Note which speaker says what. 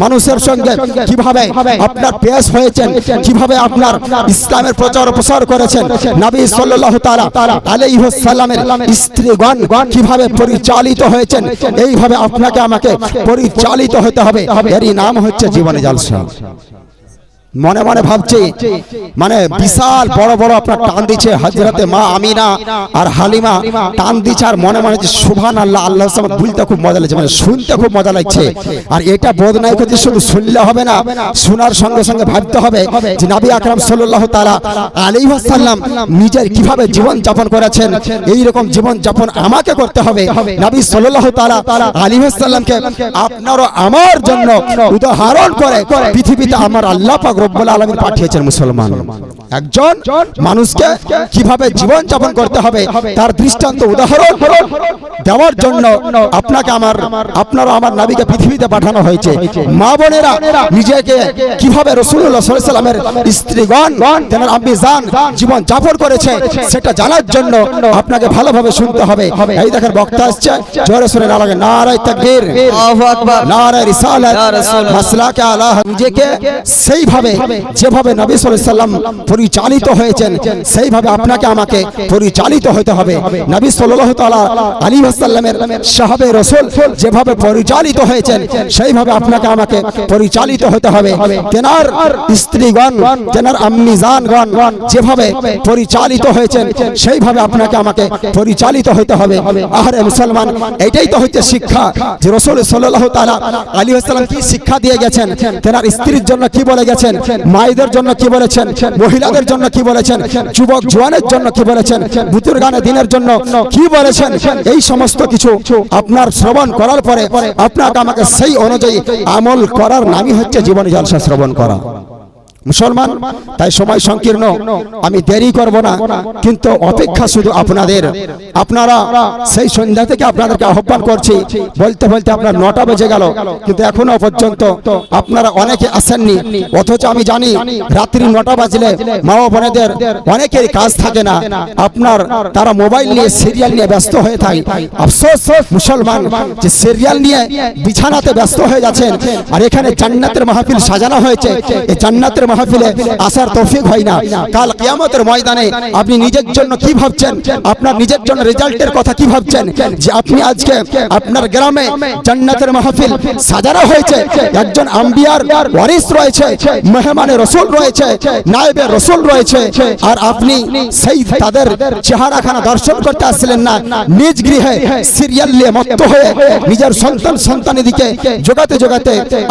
Speaker 1: মানুষের সঙ্গে কিভাবে আপনার পেশ হয়েছেন, কিভাবে আপনার ইসলামের প্রচার প্রসার করেছেন, নবী সাল্লাল্লাহু তাআলা আলাইহি ওয়াসাল্লামের স্ত্রীগণ কিভাবে পরিচালিত হয়েছেন, এইভাবে আপনাকে আমাকে পরিচালিত হতে হবে। এরই নাম হচ্ছে জীবনে জালসা। মনে মনে ভাবছি মানে বিশাল বড় বড় আপনার টান দিচ্ছে হযরতে মা আমিনা আর হালিমা টান দিচ্ছে, আর মনে মনে সুবহানাল্লাহ আল্লাহ সামাদ বলতে খুব মজা লাগছে, মানে শুনতে খুব মজা লাগছে। আর এটা বোধনায় করতে শুধু শুনলে হবে না, শোনার সঙ্গে সঙ্গে ভাবতে হবে যে নবী আকরাম সাল্লাল্লাহু তাআলা আলাইহি ওয়াসাল্লাম নিজের কিভাবে জীবন যাপন করেছেন, এই রকম জীবন যাপন আমাকে করতে হবে। নবী সাল্লাল্লাহু তাআলা আলাইহি ওয়াসাল্লামকে আপনারও আমার জন্য উদাহরণ করে পৃথিবীতে আমার আল্লাহ পাক রব্বুল আলামিন পাঠিয়েছেন। মুসলমান একজন মানুষকে কিভাবে জীবন যাপন করতে হবে তার দৃষ্টান্ত উদাহরণ দেওয়ার জন্য আপনাকে আপনারা আমার নবীকে পৃথিবীতে পাঠানো হয়েছে। মা বোনেরা নিজেকে কিভাবে রাসূলুল্লাহ সাল্লাল্লাহু আলাইহি ওয়াসাল্লামের স্ত্রীগণ তেনার আম্মি জান জীবন যাপন করেছে সেটা জানার জন্য আপনাকে ভালোভাবে শুনতে হবে। এই দেখেন বক্তা আসছে, জোরে সুরে না লাগে নারায়ে তাকবীর, আল্লাহু আকবার, নারায়ে রিসালাত, মাসলাকে আলা, নিজেকে সেইভাবে যেভাবে নবী সাল্লাল্লাহু আলাইহি ওয়াসাল্লাম পরিচালিত হয়েছেন সেইভাবে আপনাকে আমাকে পরিচালিত হতে হবে। নবী সাল্লাল্লাহু তাআলা আলাইহি ওয়াসাল্লামের সাহাবে রাসূল যেভাবে পরিচালিত হয়েছেন সেইভাবে আপনাকে আমাকে পরিচালিত হতে হবে। তেনার স্ত্রীগণ তেনার আম্মি জানগণ যেভাবে পরিচালিত হয়েছেন সেইভাবে আপনাকে আমাকে পরিচালিত হতে হবে। আরে মুসলমান, এটাই তো হচ্ছে শিক্ষা যে রাসূল সাল্লাল্লাহু তাআলা আলাইহি ওয়াসাল্লাম কি শিক্ষা দিয়ে গেছেন, তেনার স্ত্রীর জন্য কি বলে গেছেন, মায়েদের জন্য কি বলেছেন, মহিলাদের জন্য কি বলেছেন, যুবক জওয়ানের জন্য কি বলেছেন, বুজুর্গানে দিনের জন্য কি বলেছেন, এই সমস্ত কিছু আপনার শ্রবণ করার পরে আপনাকে আমাকে সেই অনুযায়ী আমল করার নামই হচ্ছে জীবনে জলসা শ্রবণ করা। মুসলমান, তাই সময় সংকীর্ণ, আমি দেরি করব না, কিন্তু অপেক্ষা শুধু আপনাদের। আপনারা সেই সন্ধ্যা থেকে আপনাদেরকে আহ্বান করছি, বলতে বলতে আপনার 9টা বেজে গেল, কিন্তু এখনো পর্যন্ত আপনারা অনেকে আসেননি। অথচ আমি জানি রাত্রি 9টা বাজলে মা ও বোনেদের অনেকের কাজ থাকে না, আপনার তারা মোবাইল নিয়ে সিরিয়াল নিয়ে ব্যস্ত হয়ে থাকে। আফসোস মুসলমান যে সিরিয়াল নিয়ে বিছানাতে ব্যস্ত হয়ে যাচ্ছেন, আর এখানে জান্নাতের মাহফিল সাজানো হয়েছে, এই জান্নাতের মাহফিলে আসার তৌফিক হয় না। কাল কিয়ামতের ময়দানে আপনি নিজের জন্য কি ভাবছেন, আপনার নিজের জন্য রেজাল্টের কথা কি ভাবছেন, যে আপনি আজকে আপনার গ্রামে জান্নাতের মাহফিল সাজানো হয়েছে, একজন আম্বিয়ার ওয়ারিস রয়েছে, মেহমানে রাসূল রয়েছে, নায়েবে রাসূল রয়েছে, আর আপনি সেই তাদের চেহারাখানা দর্শন করতে আসলেন না, নিজ গৃহে সিরিয়াল নিয়ে মত্ত হয়ে নিজের সন্তানের দিকে জোগাতে জোগাতে